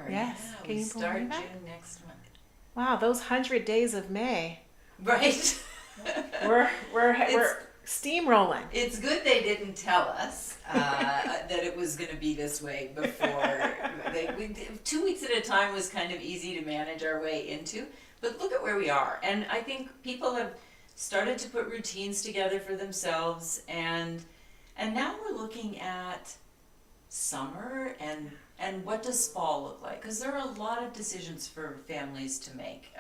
January. Yes. Yeah, Can we you start believe that? June next month. Wow, those 100 days of May. Right. We're steamrolling. It's good they didn't tell us that it was going to be this way before. 2 weeks at a time was kind of easy to manage our way into, but look at where we are. And I think people have started to put routines together for themselves, and now we're looking at summer and what does fall look like? Because there are a lot of decisions for families to make.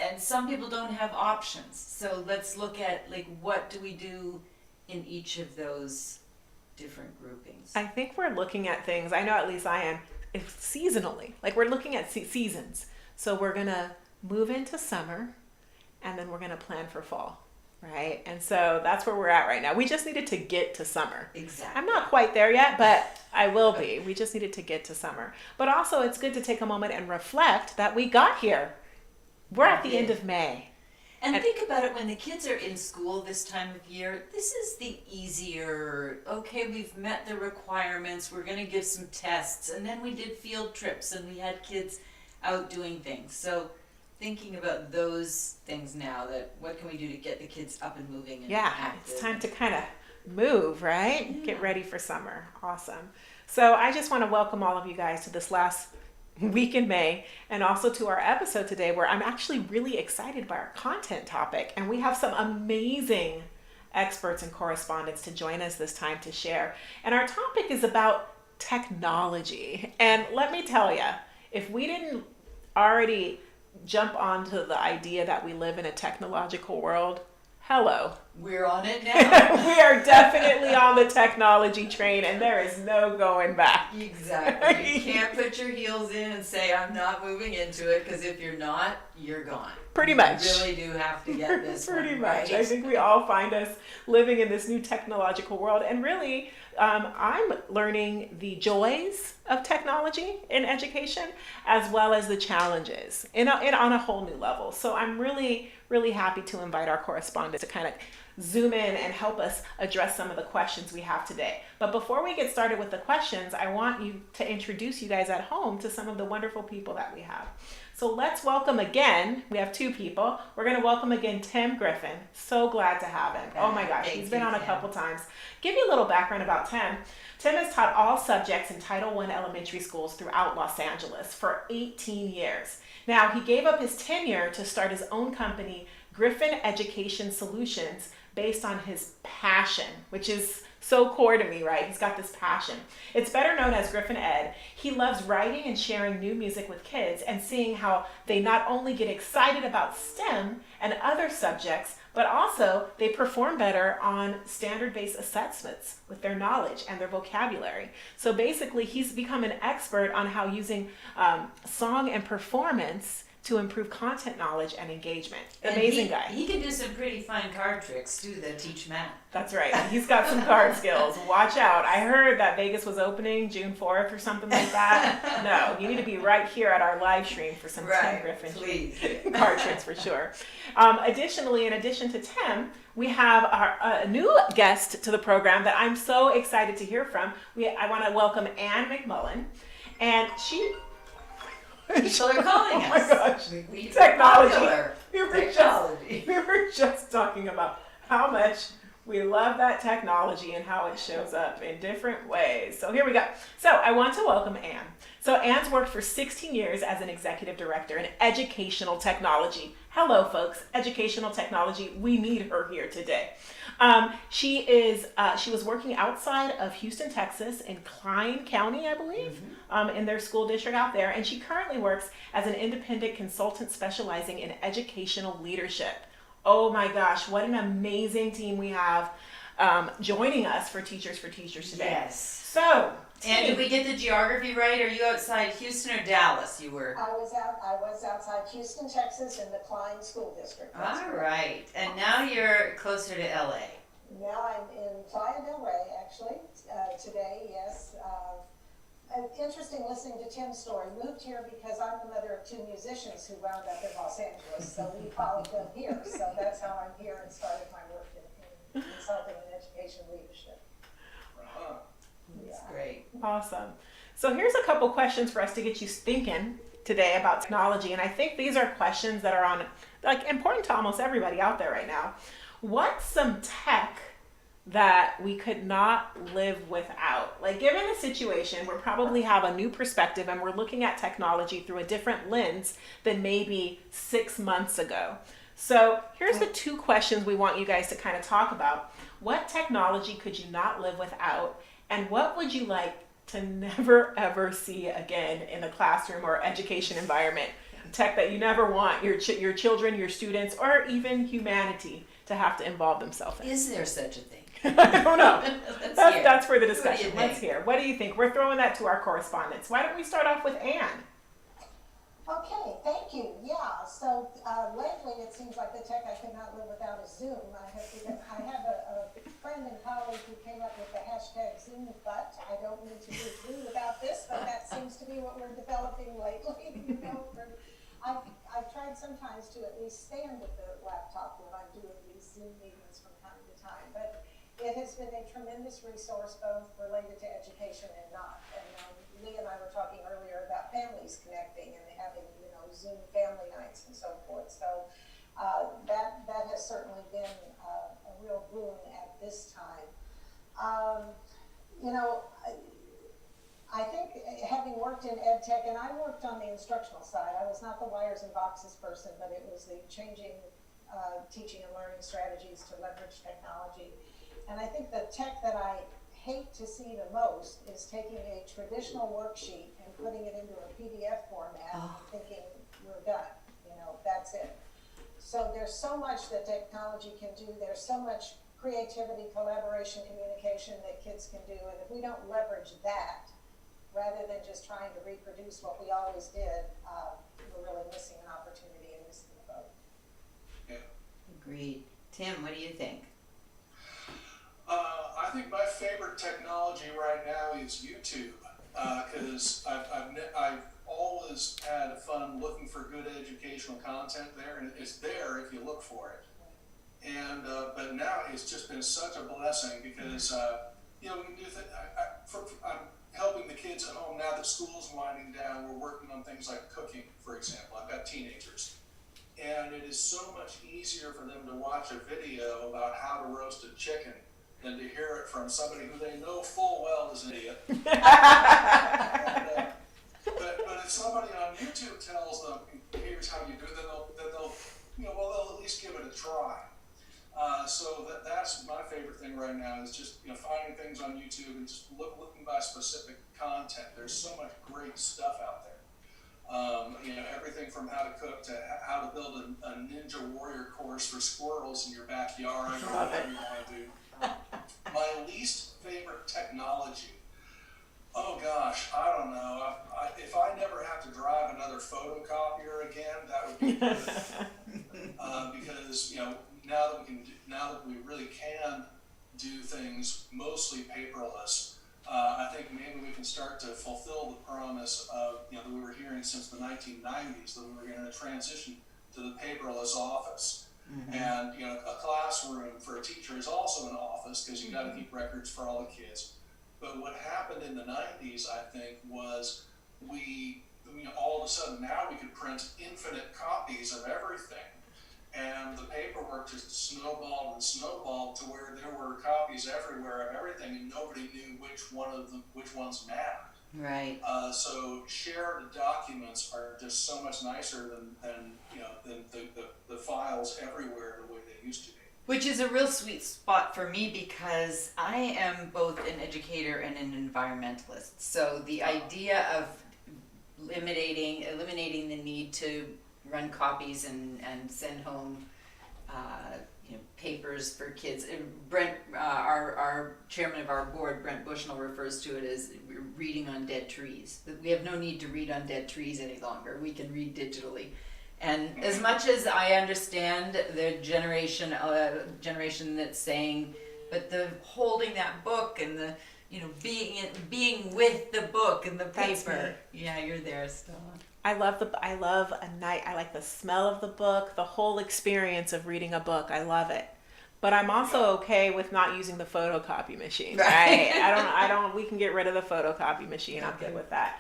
And some people don't have options. So let's look at like what do we do in each of those different groupings. I think we're looking at things, I know at least I am, if seasonally. Like we're looking at seasons. So we're going to move into summer and then we're going to plan for fall, right? And so that's where we're at right now. We just needed to get to summer. Exactly. I'm not quite there yet, but I will be. We just needed to get to summer. But also it's good to take a moment and reflect that we got here. We're at the end of May. And think about it, when the kids are in school this time of year, this is the easier, okay, we've met the requirements, we're going to give some tests, and then we did field trips and we had kids out doing things. So thinking about those things now, that what can we do to get the kids up and moving and active. It's time to kind of move, right? Yeah. Get ready for summer. Awesome. So I just want to welcome all of you guys to this last week in May, and also to our episode today, where I'm actually really excited by our content topic, and we have some amazing experts and correspondents to join us this time to share. And our topic is about technology. And let me tell you, if we didn't already jump onto the idea that we live in a technological world, hello. We're on it now. We are definitely on the technology train, and there is no going back. Exactly. You can't put your heels in and say, I'm not moving into it, because if you're not, you're gone. Pretty much. You really do have to get this Pretty one much. right. I think we all find us living in this new technological world, and really, I'm learning the joys of technology in education, as well as the challenges on a whole new level. So I'm really, really happy to invite our correspondent to kind of zoom in and help us address some of the questions we have today. But before we get started with the questions, I want you to introduce you guys at home to some of the wonderful people that we have. So let's welcome again, we have two people. We're going to welcome again Tim Griffin. So glad to have him. Oh my gosh, he's been on a couple times. Give you a little background about Tim. Tim has taught all subjects in Title I elementary schools throughout Los Angeles for 18 years. Now, he gave up his tenure to start his own company, Griffin Education Solutions, based on his passion, which is so core to me, right? He's got this passion. It's better known as Griffin Ed. He loves writing and sharing new music with kids and seeing how they not only get excited about STEM and other subjects, but also they perform better on standard-based assessments with their knowledge and their vocabulary. So basically, he's become an expert on how using song and performance to improve content knowledge and engagement. Amazing guy. He can do some pretty fine card tricks too that teach math. That's right. He's got some card skills. Watch out. I heard that Vegas was opening June 4th or something like that. No, you need to be right here at our live stream for some Tim Griffin card tricks for sure. Additionally, in addition to Tim, we have a new guest to the program that I'm so excited to hear from. I want to welcome Anne McMullen. And she... People are calling us. Oh my gosh. We Technology. Technology. We were just talking about how much we love that technology and how it shows up in different ways. So here we go. So I want to welcome Anne. So Anne's worked for 16 years as an executive director in educational technology. Hello, folks. Educational technology. We need her here today. She was working outside of Houston, Texas, in Klein County, I believe, in their school district out there. And she currently works as an independent consultant specializing in educational leadership. Oh my gosh, what an amazing team we have joining us for Teachers today. Yes. So, and did we get the geography right? Are you outside Houston or Dallas? You were. I was outside Houston, Texas, in the Klein School District. All right, and now you're closer to LA. Now I'm in Playa del Rey, actually, today, yes. Interesting listening to Tim's story. Moved here because I'm the mother of two musicians who wound up in Los Angeles, so we followed them here. So that's how I'm here and started my work in consulting and education leadership. That's great. Awesome. So here's a couple questions for us to get you thinking today about technology. And I think these are questions that are on like important to almost everybody out there right now. What's some tech that we could not live without? Like, given the situation, we probably have a new perspective and we're looking at technology through a different lens than maybe 6 months ago. So here's the two questions we want you guys to kind of talk about. What technology could you not live without? And what would you like to never ever see again in a classroom or education environment? Tech that you never want your children, your students, or even humanity to have to involve themselves in. Is there such a thing? I don't know. Let's hear. That's for the What do you discussion. think? Let's hear. What do you think? We're throwing that to our correspondents. Why don't we start off with Anne? Okay, thank you. Yeah, so lately it seems like the tech I could not live without is Zoom. I have a friend and colleague who came up with the hashtag Zoom, but I don't need to do without this, but that seems to be what we're developing lately. You know, I've tried sometimes to at least stand at the laptop when I'm doing these Zoom meetings from time to time, but it has been a tremendous resource, both related to education and not. And Lee and I were talking earlier about families connecting and having, you know, Zoom family nights and so forth. So that has certainly been a real boon at this time. You know, I think having worked in ed tech, and I worked on the instructional side, I was not the wires and boxes person, but it was the changing teaching and learning strategies to leverage technology. And I think the tech that I hate to see the most is taking a traditional worksheet and putting it into a PDF format and thinking we're done, you know, that's it. So there's so much that technology can do. There's so much creativity, collaboration, communication that kids can do. And if we don't leverage that, rather than just trying to reproduce what we always did, we're really missing an opportunity and missing the boat. Yeah. Agreed. Tim, what do you think? I think my favorite technology right now is YouTube, because I've always had fun looking for good educational content there, and it's there if you look for it. And but now it's just been such a blessing because you know, we can do I'm helping the kids at home now that school's winding down. We're working on things like cooking, for example. I've got teenagers. And it is so much easier for them to watch a video about how to roast a chicken than to hear it from somebody who they know full well is an idiot. But if somebody on YouTube tells them, here's how you do it, then they'll you know, well, they'll at least give it a try. So that's my favorite thing right now is just, you know, finding things on YouTube and just looking by specific content. There's so much great stuff out there. You know, everything from how to cook to how to build a ninja warrior course for squirrels in your backyard or whatever you want to do. My least favorite technology. Oh gosh, I don't know. If I never have to drive another photocopier again, that would be good. Because you know, now that we really can do things mostly paperless, I think maybe we can start to fulfill the promise of, you know, that we were hearing since the 1990s, that we were going to transition to the paperless office. Mm-hmm. And, you know, a classroom for a teacher is also an office because you got to keep records for all the kids. But what happened in the 90s, I think, was all of a sudden now we could print infinite copies of everything. And the paperwork just snowballed and snowballed to where there were copies everywhere of everything, and nobody knew which ones mattered. Right. So shared documents are just so much nicer than the files everywhere the way they used to be. Which is a real sweet spot for me because I am both an educator and an environmentalist. So the idea of eliminating the need to run copies and send home papers for kids. Brent, our chairman of our board, Brent Bushnell, refers to it as reading on dead trees. We have no need to read on dead trees any longer. We can read digitally. And as much as I understand the generation that's saying, but the holding that book and the being with the book and the paper. Yeah, you're there still. I love a night. I like the smell of the book, the whole experience of reading a book. I love it. But I'm also okay with not using the photocopy machine, Right. right? I don't, we can get rid of the photocopy machine. I'm good with that.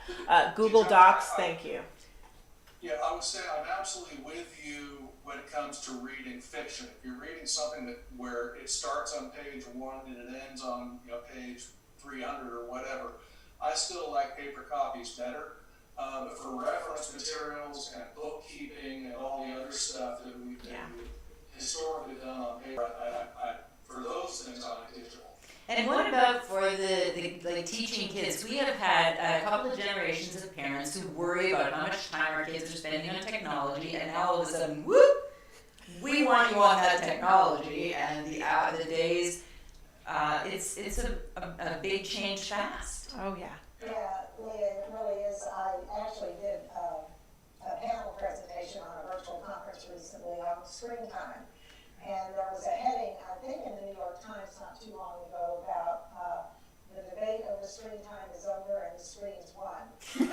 Google John, Docs, thank you. Yeah, I would say I'm absolutely with you when it comes to reading fiction. If you're reading something where it starts on page 1 and it ends on page 300 or whatever, I still like paper copies better. But for reference materials and bookkeeping and all the other stuff that we've historically done on paper, for those things I like digital. And what about for the like teaching kids? We have had a couple of generations of parents who worry about how much time our kids are spending on technology, and now all of a sudden, whoop, we want you on that technology. And the days, it's a big change fast. Oh yeah. Yeah, Leah, it really is. I actually did a panel presentation on a virtual conference recently on screen time. And there was a heading, I think in the New York Times not too long ago, about the debate over screen time is over and the screen's won. And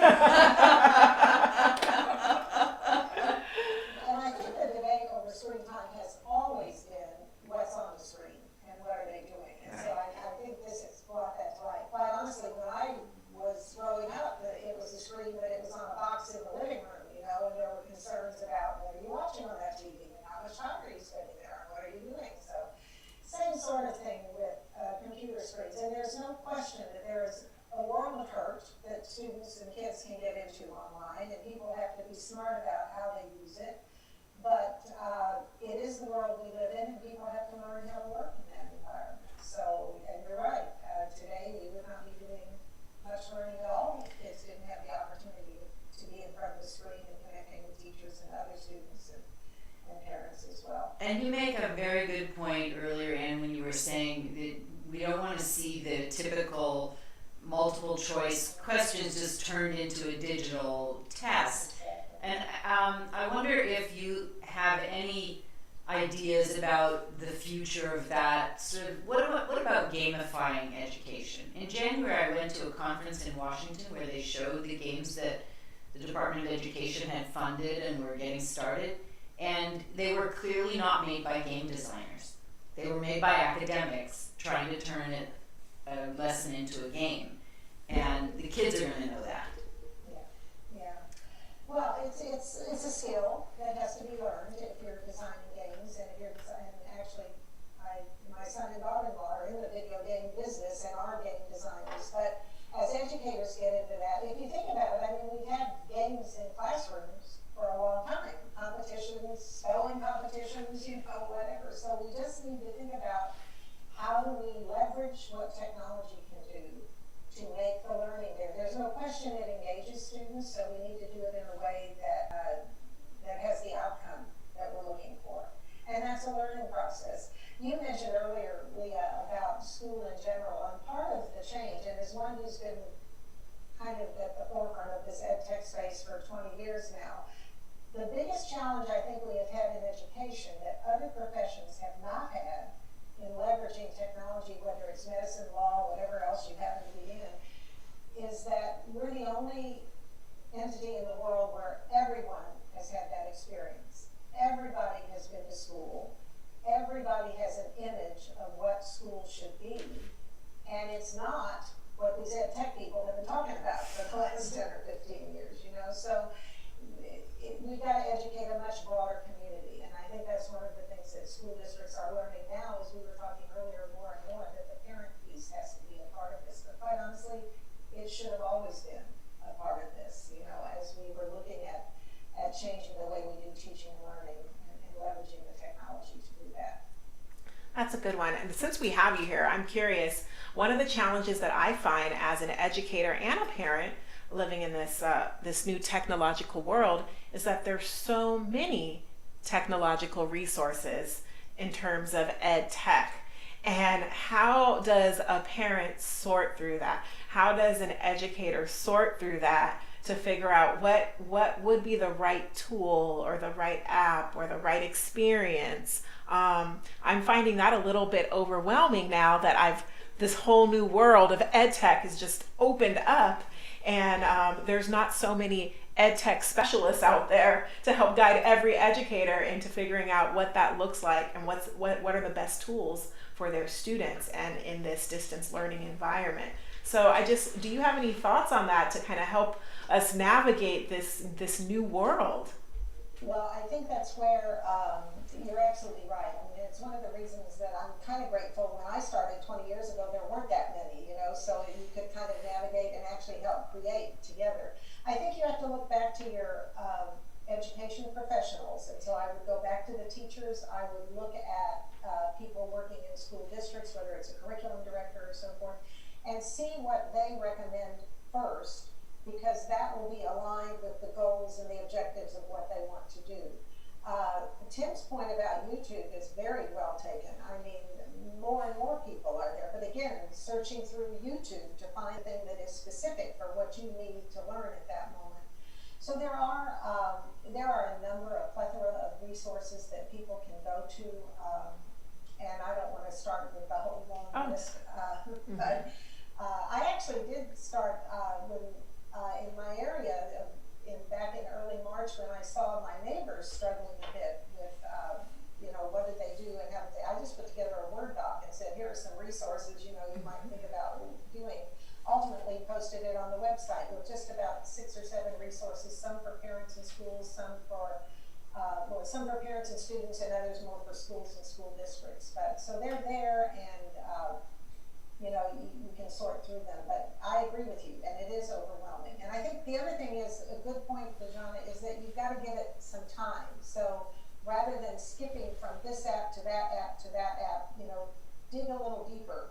I think the debate over screen time has always been what's on the screen and what are they doing. And so I think this has brought that to light. Quite honestly, when I was growing up, it was a screen, but it was on a box in the living room, and there were concerns about what are you watching on that TV and how much time are you spending there and what are you doing? So same sort of thing with computer screens. And there's no question that there is a world of hurt that students and kids can get into online, and people have to be smart about how they use it. But it is the world we live in, and people have to learn how to work in that environment. So, and you're right, today we would not be doing much learning at all if kids didn't have the opportunity to be in front of the screen and connecting with teachers and other students and parents as well. And you make a very good point earlier, Anne, when you were saying that we don't want to see the typical multiple choice questions just turned into a digital test. And I wonder if you have any ideas about the future of that sort of, what about gamifying education? In January, I went to a conference in Washington where they showed the games that the Department of Education had funded and were getting started, and they were clearly not made by game designers. They were made by academics trying to turn a lesson into a game, and the kids are going to know that. Yeah. Well, it's a skill that has to be learned if you're designing games, and if you're designing. Actually, my son and daughter-in-law are in the video game business and are game designers, but as educators get into that, if you think about it, I mean, we've had games in classrooms for a long time, competitions, spelling competitions, whatever. So we just need to think about how do we leverage what technology can do to make the learning there. There's no question it engages students, so we need to do it in a way that that has the outcome that we're looking for. And that's a learning process. You mentioned earlier, Leah, about school in general, and part of the change, and as one who's been kind of at the forefront of this ed tech space for 20 years now, the biggest challenge I think we have had in education that other professions have not had in leveraging technology, whether it's medicine, law, whatever else you happen to be in, is that we're the only entity in the world where everyone has had that experience. Everybody has been to school. Everybody has an image of what school should be, and it's not what these ed tech people have been talking about for the last 10 or 15 years, So we've got to educate a much broader community, and I think that's one of the things that school districts are learning now, as we were talking earlier more and more, that the parent piece has to be a part of this. But quite honestly, it should have always been a part of this, as we were looking at changing the way we do teaching and learning and leveraging the technology to do that. That's a good one. And since we have you here, I'm curious, one of the challenges that I find as an educator and a parent living in this new technological world is that there's so many technological resources in terms of ed tech. And how does a parent sort through that? How does an educator sort through that to figure out what would be the right tool or the right app or the right experience? I'm finding that a little bit overwhelming now that this whole new world of ed tech is just opened up, And there's not so many ed tech specialists out there to help guide every educator into figuring out what that looks like and what are the best tools for their students and in this distance learning environment. So do you have any thoughts on that to kind of help us navigate this new world? Well, I think that's where you're absolutely right. I mean, it's one of the reasons that I'm kind of grateful. When I started 20 years ago, there weren't that many, so you could kind of navigate and actually help create together. I think you have to look back to your education professionals, and so I would go back to the teachers. I would look at people working in school districts, whether it's a curriculum director or so forth, and see what they recommend first, because that will be aligned with the goals and the objectives of what they want to do. Tim's point about YouTube is very well taken. I mean, more and more people are there, but again, searching through YouTube to find a thing that is specific for what you need to learn at that moment. So there are a plethora of resources that people can go to, and I don't want to start with the whole long list, but I actually did start in my area back in early March, when I saw my neighbors struggling a bit with, what did they do and how did they, I just put together a Word doc and said, here are some resources, you might think about doing. Ultimately posted it on the website with just about 6 or 7 resources, some for parents and schools, some for parents and students, and others more for schools and school districts. But so they're there, and you can sort through them. But I agree with you, and it is overwhelming. And I think the other thing is, a good point, Dejana, is that you've got to give it some time. So rather than skipping from this app to that app to that app, dig a little deeper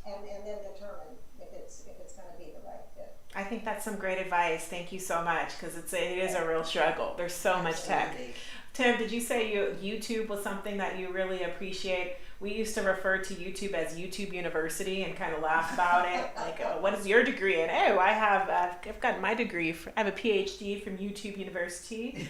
and then determine if it's going to be the right fit. I think that's some great advice. Thank you so much, because it is a real struggle. There's so much tech. Absolutely. Tim, did you say YouTube was something that you really appreciate? We used to refer to YouTube as YouTube University and kind of laugh about it. Like, what is your degree in? Oh, I've got my degree. I have a PhD from YouTube University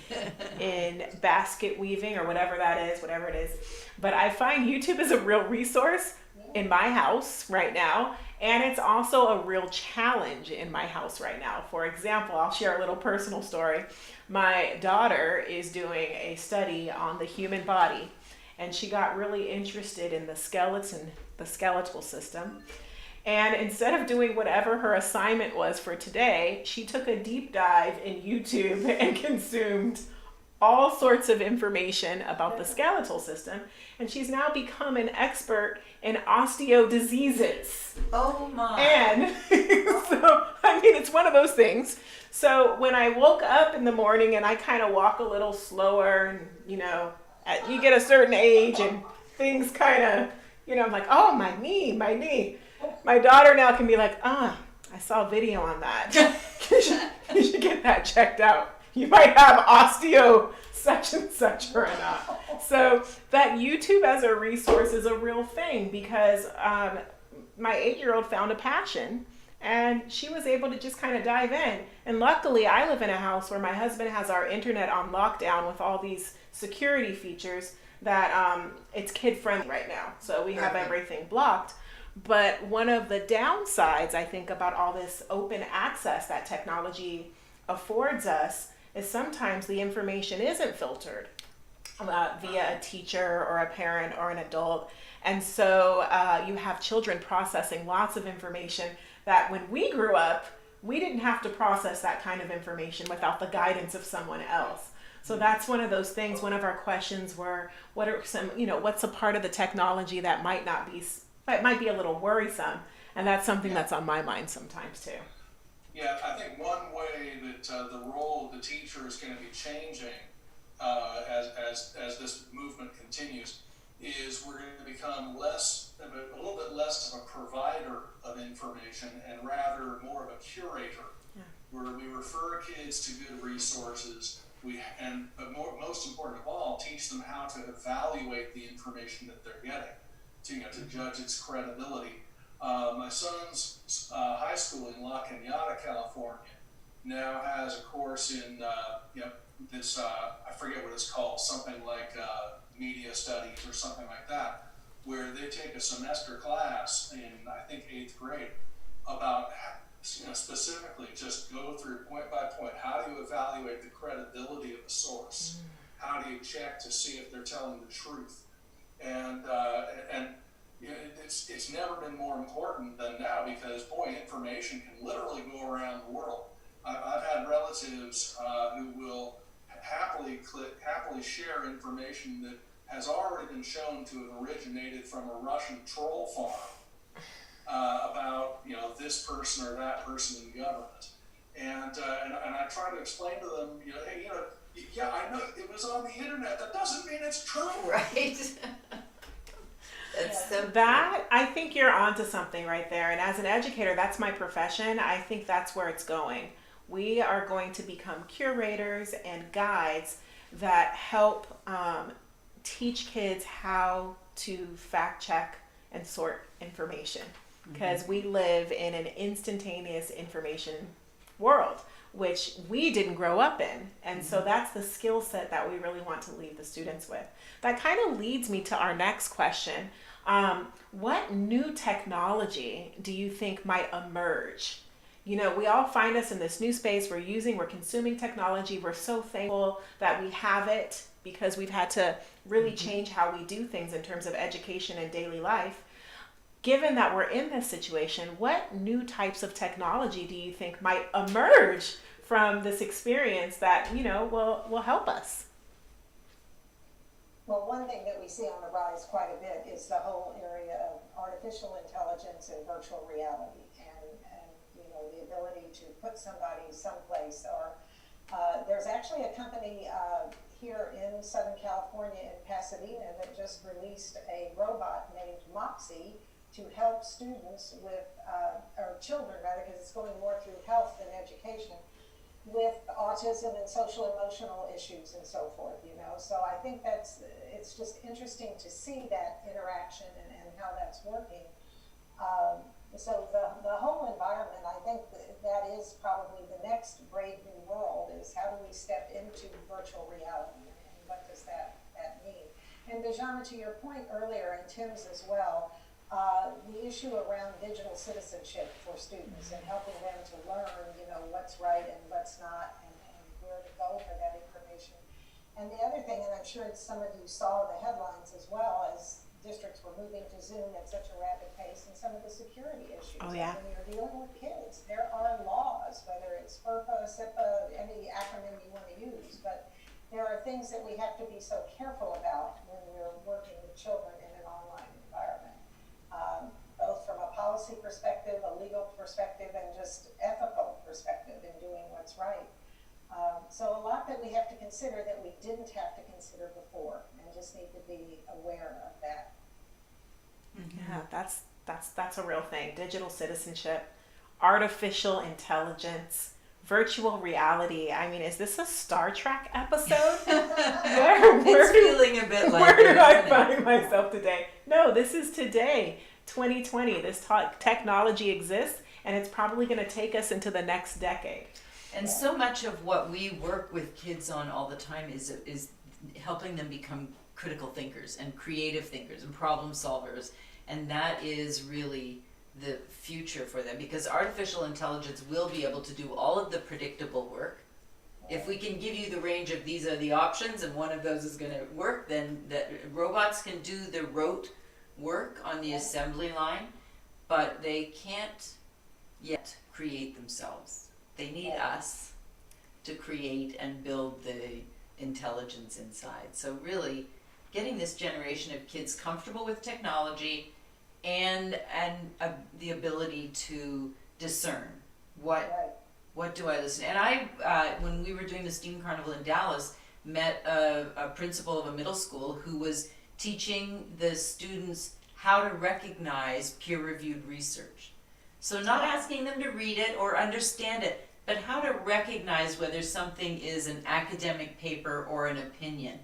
in basket weaving or whatever it is. But I find YouTube is a real resource in my house right now. And it's also a real challenge in my house right now. For example, I'll share a little personal story. My daughter is doing a study on the human body, and she got really interested in the skeletal system. And instead of doing whatever her assignment was for today, she took a deep dive in YouTube and consumed all sorts of information about the skeletal system, and she's now become an expert in osteo-diseases. Oh my. And so, it's one of those things. So when I woke up in the morning and I kind of walk a little slower, and you get a certain age and things kind of, I'm like, oh, my knee. My daughter now can be like, I saw a video on that. You should get that checked out. You might have osteo such and such or not. So that YouTube as a resource is a real thing, because my 8-year-old found a passion and she was able to just kind of dive in. And luckily I live in a house where my husband has our internet on lockdown with all these security features that it's kid friendly right now. So we have everything blocked. But one of the downsides, I think, about all this open access that technology affords us is sometimes the information isn't filtered via a teacher or a parent or an adult. And so you have children processing lots of information that when we grew up, we didn't have to process that kind of information without the guidance of someone else. So that's one of those things. One of our questions were, what are some, what's a part of the technology that might be a little worrisome? And that's something that's on my mind sometimes too. Yeah, I think one way that the role of the teacher is going to be changing as this movement continues is we're going to become a little bit less of a provider of information and rather more of a curator, where we refer kids to good resources. But most important of all, teach them how to evaluate the information that they're getting, to judge its credibility. My son's high school in La Cañada, California, now has a course in this I forget what it's called, something like media studies or something like that, where they take a semester class in I think 8th grade about specifically just go through point by point. How do you evaluate the credibility of the source? How do you check to see if they're telling the truth? And it's never been more important than now, because boy, information can literally go around the world. I've had relatives who will happily share information that has already been shown to have originated from a Russian troll farm about this person or that person in government, and I try to explain to them, hey, yeah, I know it was on the internet. That doesn't mean it's true. Right. That's so That, I think you're onto something right there. And as an educator, that's my profession. I think that's where it's going. We are going to become curators and guides that help teach kids how to fact check and sort information. Because we live in an instantaneous information world, which we didn't grow up in. And so that's the skill set that we really want to leave the students with. That kind of leads me to our next question. What new technology do you think might emerge? We all find us in this new space. We're consuming technology. We're so thankful that we have it, because we've had to really change how we do things in terms of education and daily life. Given that we're in this situation, what new types of technology do you think might emerge from this experience that, will help us? Well, one thing that we see on the rise quite a bit is the whole area of artificial intelligence and virtual reality, and the ability to put somebody someplace. Or there's actually a company here in Southern California in Pasadena that just released a robot named Moxie to help students with, or children rather, because it's going more through health than education, with autism and social emotional issues and so forth, So I think it's just interesting to see that interaction and how that's working. So the whole environment, I think that is probably the next brave new world, is how do we step into virtual reality, and what does that mean? And Bijana, to your point earlier, and Tim's as well, the issue around digital citizenship for students and helping them to learn, what's right and what's not, and where to go for that information. And the other thing, and I'm sure some of you saw the headlines as well, as districts were moving to Zoom at such a rapid pace, and some of the security issues. Oh, yeah. When you're dealing with kids, there are laws, whether it's FERPA, SIPA, any acronym you want to use, but there are things that we have to be so careful about when we're working with children in an online environment. Both from a policy perspective, a legal perspective, and just ethical perspective in doing what's right. So a lot that we have to consider that we didn't have to consider before, and just need to be aware of that. Yeah, that's a real thing. Digital citizenship, artificial intelligence, virtual reality. I mean, is this a Star Trek episode? It's feeling a bit like where it, did I isn't it? find myself today? No, this is today, 2020. This technology exists, and it's probably going to take us into the next decade. And so much of what we work with kids on all the time is helping them become critical thinkers and creative thinkers and problem solvers. And that is really the future for them, because artificial intelligence will be able to do all of the predictable work. If we can give you the range of these are the options and one of those is going to work, then that robots can do the rote work on the assembly line, but they can't yet create themselves. They need us to create and build the intelligence inside. So really getting this generation of kids comfortable with technology and the ability to discern what do I listen. And I when we were doing the STEAM Carnival in Dallas, met a principal of a middle school who was teaching the students how to recognize peer-reviewed research. So not asking them to read it or understand it, but how to recognize whether something is an academic paper or an opinion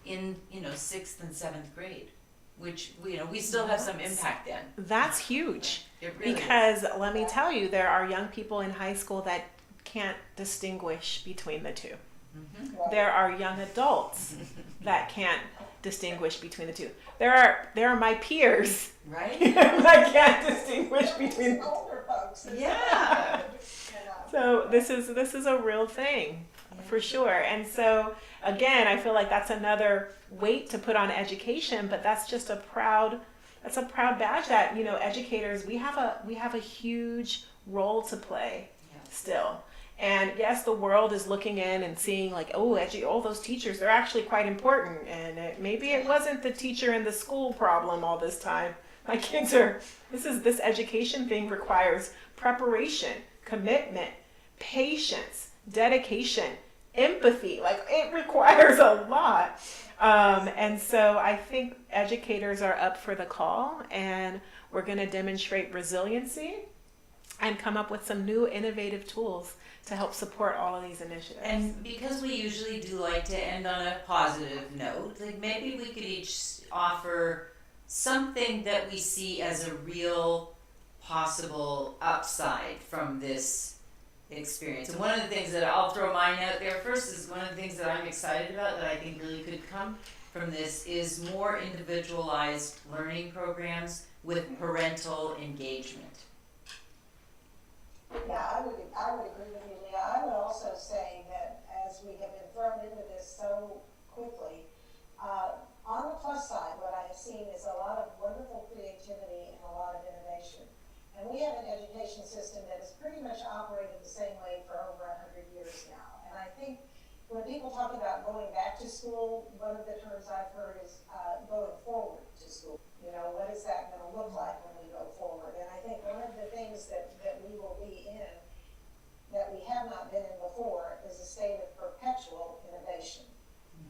in 6th and 7th grade, which we still have some impact then. That's huge. It really Because let me tell you, there are young people in high school that can't distinguish between the two. Right. There are young adults that can't distinguish between the two. There are my peers right? that can't distinguish between. Older folks. Yeah. So this is a real thing for sure. And so again, I feel like that's another weight to put on education, but that's just a proud badge that, educators, we have a huge role to play still. And yes, the world is looking in and seeing like, all those teachers, they're actually quite important. And maybe it wasn't the teacher in the school problem all this time. My kids this education thing requires preparation, commitment, patience, dedication, empathy. Like it requires a lot. And so I think educators are up for the call, and we're going to demonstrate resiliency and come up with some new innovative tools to help support all of these initiatives. And because we usually do like to end on a positive note, like maybe we could each offer something that we see as a real possible upside from this experience. And one of the things that I'll throw mine out there first is one of the things that I'm excited about that I think really could come from this is more individualized learning programs with parental engagement. Yeah, I would agree with you, Leah. I would also say that as we have been thrown into this so quickly, on the plus side, what I have seen is a lot of wonderful creativity and a lot of innovation. And we have an education system that has pretty much operated the same way for over 100 years now. And I think when people talk about going back to school, one of the terms I've heard is going forward to school. What is that going to look like when we go forward? And I think one of the things that we will be in that we have not been in before is a state of perpetual innovation.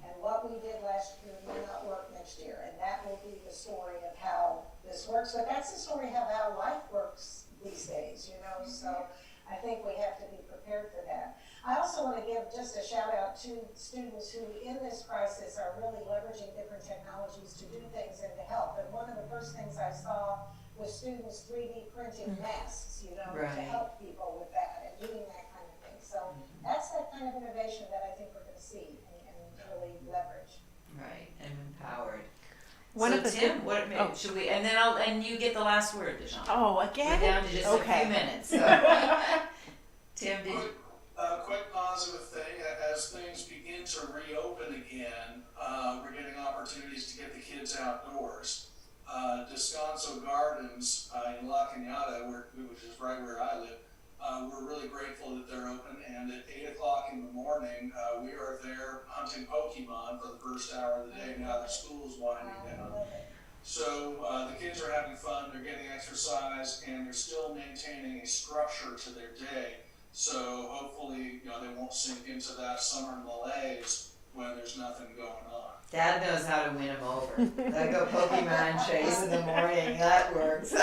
And what we did last year may not work next year, and that will be the story of how this works. But that's the story of how life works these days, So I think we have to be prepared for that. I also want to give just a shout out to students who in this crisis are really leveraging different technologies to do things and to help. And one of the first things I saw was students 3D printing masks, to Right. help people with that and doing that kind of thing. So that's that kind of innovation that I think we're going to see and really leverage. Right, and empowered. One so of the Tim, good- should we? And then you get the last word, Deshaun. Oh, again? We're down to just a few minutes. So. Tim, did you? Quick positive thing, as things begin to reopen again, we're getting opportunities to get the kids outdoors. Descanso Gardens in La Cañada, which is right where I live, we're really grateful that they're open, and at 8 o'clock in the morning, we are there hunting Pokemon for the first hour of the day now that school is winding down. So the kids are having fun, they're getting exercise, and they're still maintaining a structure to their day. So hopefully, they won't sink into that summer malaise when there's nothing going on. Dad knows how to win them over. I go Pokemon chase in the morning. That works.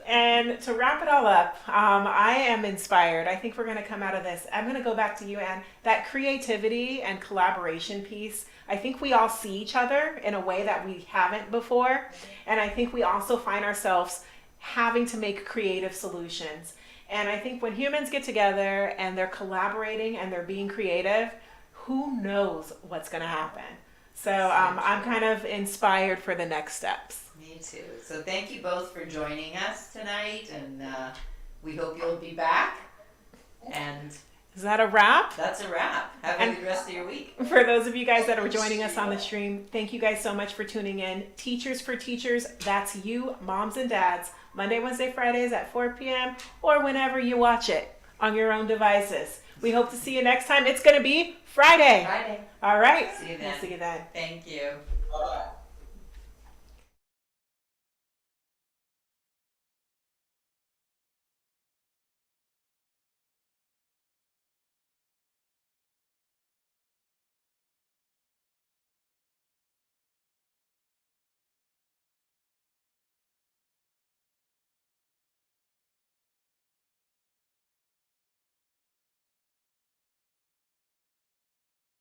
And to wrap it all up, I am inspired. I think we're going to come out of this. I'm going to go back to you, Anne. That creativity and collaboration piece, I think we all see each other in a way that we haven't before. And I think we also find ourselves having to make creative solutions. And I think when humans get together and they're collaborating and they're being creative, who knows what's going to happen? So I'm kind of inspired for the next steps. Me too. So thank you both for joining us tonight, and we hope you'll be back. And Is that a wrap? that's a wrap. Have a good rest of your week. For those of you guys that are joining us on the stream, thank you guys so much for tuning in. Teachers for Teachers, that's you, moms and dads. Monday, Wednesday, Fridays at 4 p.m. or whenever you watch it on your own devices. We hope to see you next time. It's going to be Friday. Friday. All right. See you then. We'll see you then. Thank you. Bye-bye.